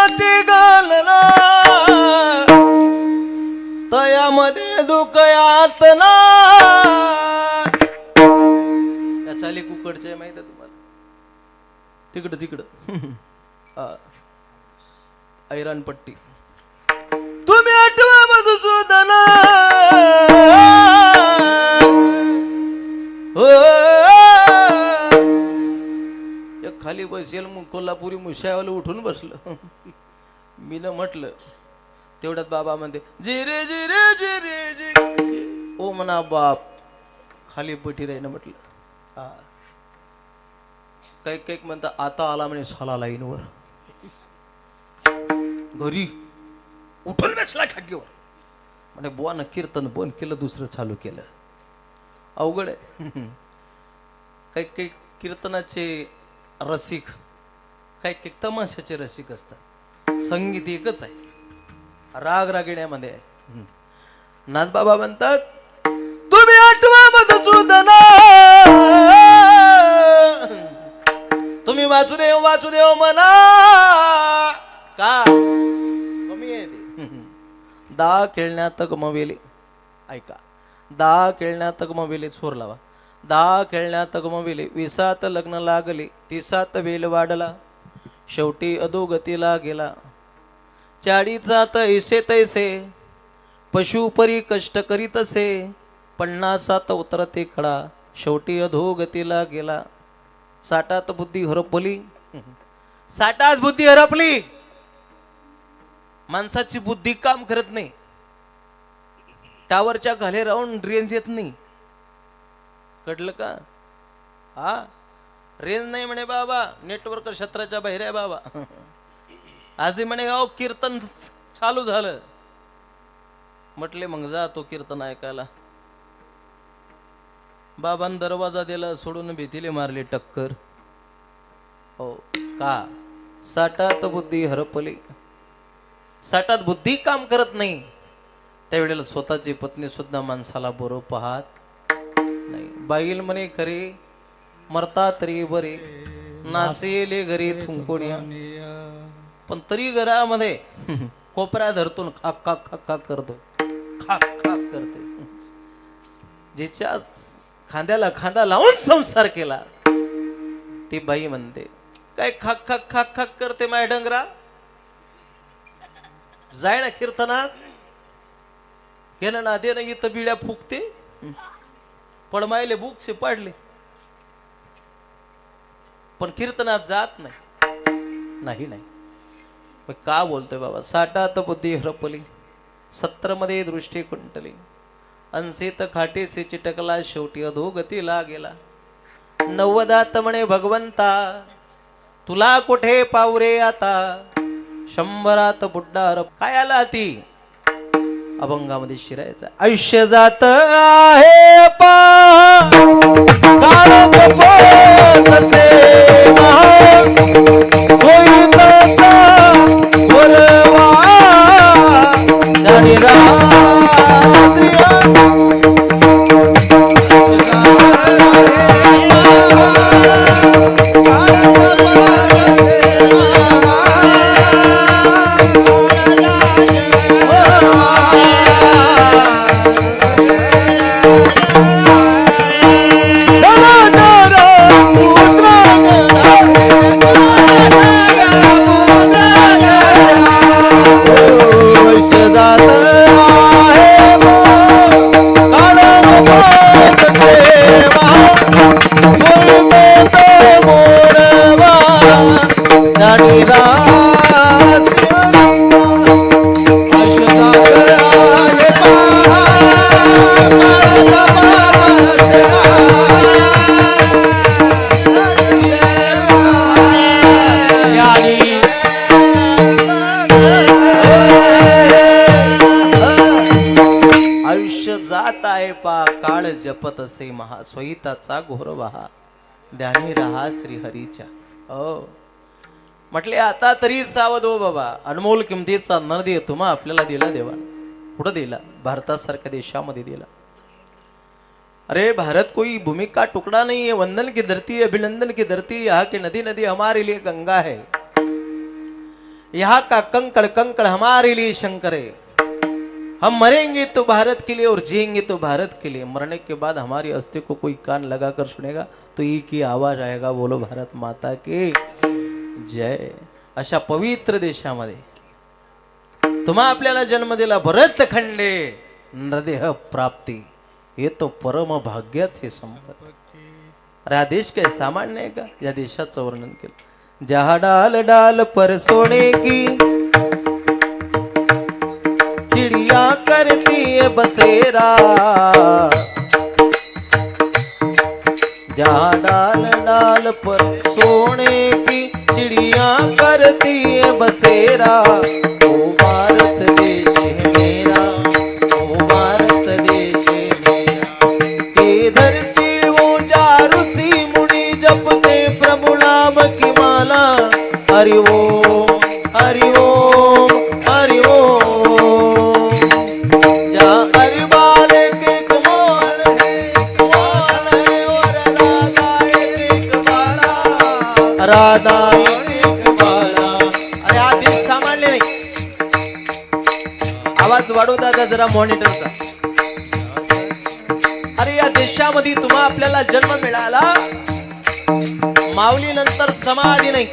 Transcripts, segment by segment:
दुःखाचे घालना तयामध्ये दुःख यातना. त्या चाली कुकडचे माहित आहे तुम्हाला? तिकडं तिकडं ऐरानपट्टी. तुम्ही आठवा मधुसूदन खाली बसेल मग कोल्हापुरी मुशावाला उठून बसलं. मी न म्हटलं तेवढ्यात बाबा म्हणते जिरे जिरे जिरे जिरे. ओ म्हणा बाप खाली बठी राही ना म्हटलं. हा काही काही म्हणता आता आला म्हणे साला लाईनवर. घरी उठून बसला खाटीवर म्हणे बुवानं कीर्तन बंद केलं दुसरं चालू केलं. अवघड आहे. काही काही कीर्तनाचे रसिक काही काही तमाशाचे रसिक असतात. संगीत एकच आहे, राग रागिण्यामध्ये आहे. नाथबाबा म्हणतात तुम्ही आठवा मधुसूदन तुम्ही वासुदेव वासुदेव म्हणा का कमी आहे ते. दा खेळण्यात गमविले. ऐका, दा खेळण्यात गमविले. छोर लावा. दा खेळण्यात गमविले. 20 लग्न लागले. 30 वेल वाढला. शेवटी अधोगतीला गेला. 40 ऐसे तैसे पशुपरी कष्ट करीत असे. 50 उतरते खडा. शेवटी अधोगतीला गेला. 60 बुद्धी हरपली. 60 बुद्धी हरपली. माणसाची बुद्धी काम करत नाही. टावरच्या खाली राहून रेंज येत नाही. कळलं का? हा रेंज नाही म्हणे बाबा, नेटवर्क क्षेत्राच्या बाहेर आहे बाबा. आजही म्हणे गाव कीर्तन चालू झालं. म्हटले मग जा तो कीर्तन ऐकायला. बाबांनी दरवाजा दिला सोडून भीतीले मारली टक्कर. हो का? 60 बुद्धी हरपली. 60 बुद्धी काम करत नाही. त्यावेळेला स्वतःची पत्नी सुद्धा माणसाला बरोबर पाहत नाही. बाईल म्हणे खरे मरता तरी बरे नासेले घरी थुंकोण्या. पण तरी घरामध्ये कोपऱ्या धरतून खाक खाक खाक खाक करतो. खाक खाक करते. जिच्या खांद्याला खांदा लावून संसार केला ती बाई म्हणते काय खाक खाक खाक खाक करते माय डंगरा. जाय ना कीर्तनात. गेलं ना दे ना इथं बिड्या फुकते. पडमायले बुकसे पाडले पण कीर्तनात जात नाही. नाही का बोलतोय बाबा? 60 बुद्धी हरपली. 70 मध्ये दृष्टी कुंटली. 80 खाटेसे चिटकला. शेवटी अधोगतीला गेला. 90 म्हणे भगवंता तुला कुठे पावरे आता. 100 बुड्डा हरप. काय आला ती अभंगामध्ये शिरायचा. आयुष्य जात आहे पा काळात पोतसे होईत बोलवा जाणी जपत असे महास्वैताचा घोर वहा. ध्यानी रहा श्रीहरीच्या. म्हटले आता तरी सावध हो बाबा. अनमोल किमतीचा नरदे तुम्हा आपल्याला दिला देवा. कुठं दिला? भारतासारख्या देशामध्ये दिला. अरे भारत कोई भूमि का टुकड़ा नहीं है. वंदन की धरती, अभिनंदन की धरती. यहाँ की नदी नदी हमारे लिए गंगा है. यहाँ का कंकड़ कंकड़ हमारे लिए शंकर है। हम मरेंगे तो भारत के लिए और जिएंगे तो भारत के लिए। मरने के बाद हमारी अस्थि को कोई कान लगाकर सुनेगा तो एक ही आवाज आएगा, बोलो भारत माता की जय। अशा पवित्र देशामध्ये तुम्हा आपल्याला जन्म दिला, भरत खंडे नरदेह प्राप्ती, हे तो परम भाग्याचे संपत। अरे हा देश काय सामान्य आहे का? या देशाचं वर्णन केलं। जहा डाल डाल पर सोने की चिड़िया करती है बसेरा, जहा डाल डाल पर सोने की चिड़िया करती है बसेरा। ओ भारत देश है मेरा, ओ भारत देश है मेरा। ये धरती वो जारूसी मुनि जपते प्रभु नाम की माला। हरि ओम हरि ओम हरि ओम। जा हरि बाले के कमाल है, कमाल है और राधा एक बाला, राधा एक बाला। अरे हा देश सामान्य नाही। आवाज वाढव दादा जरा मॉनिटरचा। अरे या देशामध्ये तुम्हा आपल्याला जन्म मिळाला, माऊली नंतर समाधी नाही।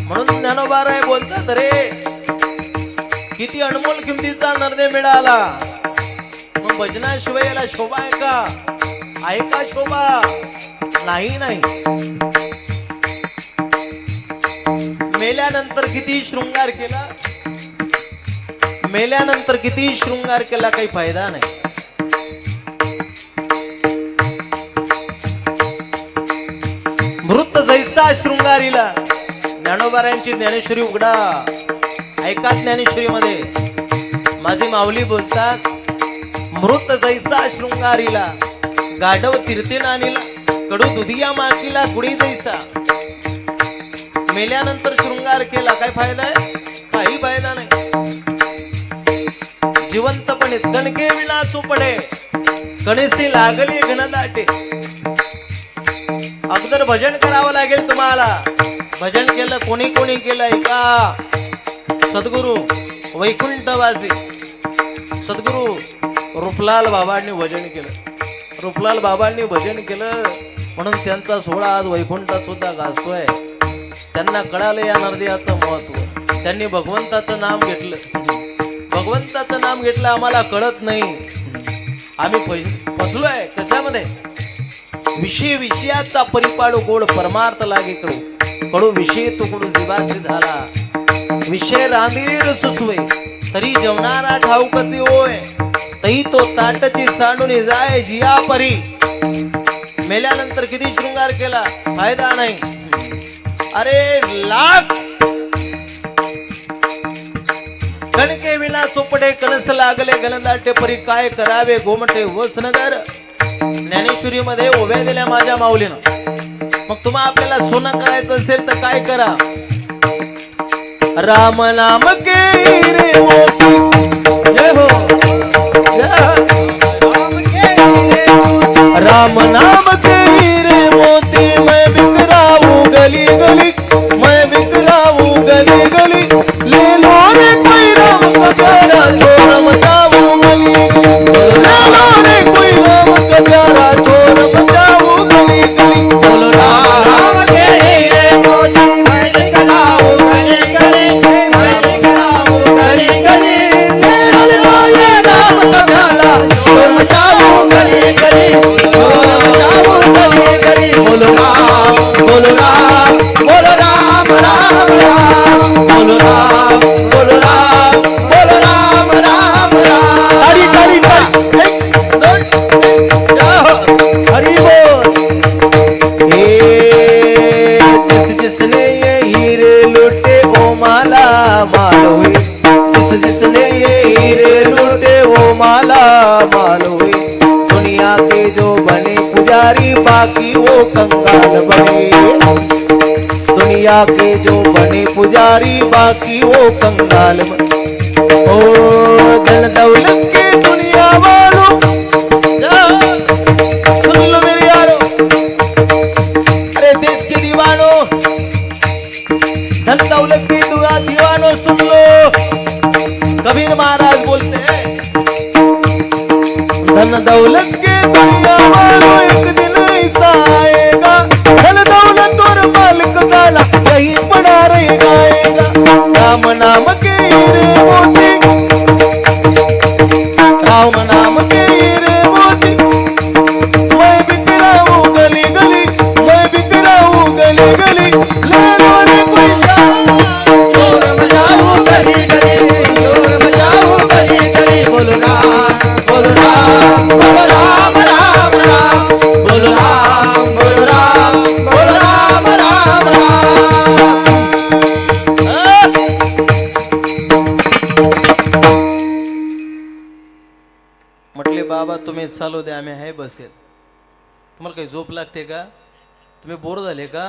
म्हणून ज्ञानोबाराय बोलतात, रे किती अनमोल किमतीचा नरदेह मिळाला, मग भजनाशिवाय याला शोभा आहे का? आहे का शोभा? नाही नाही। मेल्यानंतर किती शृंगार केला, मेल्यानंतर किती शृंगार केला, काही फायदा नाही। मृत जैसा शृंगारीला। ज्ञानोबारायांची ज्ञानेश्वरी उघडा, ऐका ज्ञानेश्वरी मध्ये माझी माऊली बोलतात, मृत जैसा शृंगारीला, गाढव तीर्थे नानीला, कडू दुधिया माकीला गुडी जैसा। मेल्यानंतर शृंगार केला, काय फायदा आहे? काही फायदा नाही। जिवंतपणे कणके विलासू पडे, कणसे लागले घनदाटे। अगोदर भजन करावं लागेल तुम्हाला। भजन केलं कोणी कोणी केलंय का? सद्गुरु वैकुंठवासी सद्गुरु रूपलाल बाबांनी भजन केलं। रूपलाल बाबांनी भजन केलं म्हणून त्यांचा सोहळा आज वैकुंठात सुद्धा गाजतोय। त्यांना कळालं या नरदेहाचं महत्व। त्यांनी भगवंताचं नाम घेतलं, भगवंताचं नाम घेतलं, आम्हाला कळत नाही। आम्ही फसलोय कशामध्ये? विषय विषयाचा परिपाडू गोड परमार्थ लागे कडू, कडू विषय तो कडू जीवासी झाला। विषय रांधिरी रसुसवे तरी जेवणारा ठाऊकची होय, तई तो ताटची सांडून जाय जिया परी। मेल्यानंतर किती शृंगार केला, फायदा नाही। अरे लाख कणके विला सोपडे, कणस लागले गलंदाटे परी, काय करावे गोमटे वसनगर। ज्ञानेश्वरी मध्ये उभ्या दिल्या माझ्या माऊलीनं। मग तुम्हा आपल्याला सोनं करायचं असेल तर काय करा? राम नाम के हीरे मोती, जय हो राम नाम के हीरे मोती। मैं बिखराऊं गली गली, मैं बिखराऊं गली गली। ले लो रे कोई राम का प्यारा, छोड़ मचाऊं गली गली। ले लो रे कोई राम का प्यारा, छोड़ मचाऊं गली गली। बोलो राम के हीरे मोती, मैं बिखराऊं गली गली, मैं बिखराऊं गली गली। ले लो ये राम का प्यारा, छोड़ मचाऊं गली गली, छोड़ मचाऊं गली गली। बोलो राम बोलो राम बोलो राम राम राम, बोलो राम बोलो राम बोलो राम राम राम। हरी हरी हरी, एक दोन हरी बोल। जिसने ये हीरे लूटे वो माला माल हुई, जिसने ये हीरे लूटे वो माला माल हुई। दुनिया के जो बने पुजारी बाकी वो कंगाल बने, दुनिया के जो बने पुजारी बाकी वो कंगाल बने। ओ धन दौलत के दुनिया वालों, सुन लो मेरे यारो, अरे देश के दीवानों, धन दौलत की दुआ दीवानो सुन लो। कबीर महाराज बोलते हैं धन दौलत के दुनिया वालों एक दिन ऐसा आएगा, धन दौलत और मालिक गाला यही पड़ा रह जाएगा। राम नाम के हीरे मोती, राम नाम के हीरे मोती, मैं बिक रहा हूँ गली गली, मैं बिक रहा हूँ गली गली, ले लो रे कोई शोर मचाऊं गली गली, शोर मचाऊं गली गली, बोल राम बोल राम बोल राम राम राम, बोल राम बोल राम बोल राम राम राम। म्हटले बाबा तुम्ही चालू द्या, आम्ही आहे बसेल. तुम्हाला काही झोप लागते का? तुम्ही बोर झाले का?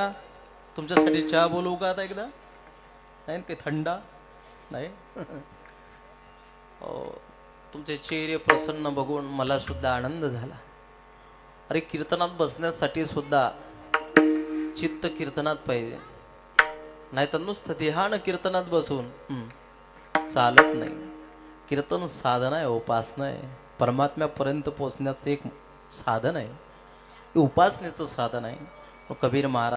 तुमच्यासाठी चहा बोलवू का आता एकदा? नाही काही थंडा नाही. हो, तुमचे चेहरे प्रसन्न बघून मला सुद्धा आनंद झाला. अरे कीर्तनात बसण्यासाठी सुद्धा चित्त कीर्तनात पाहिजे, नाही तर नुसतं ध्यान कीर्तनात बसून चालत नाही. कीर्तन साधना आहे, उपासना आहे, परमात्म्यापर्यंत पोहोचण्याचं एक साधन आहे, उपासनेचं साधन आहे. कबीर महाराज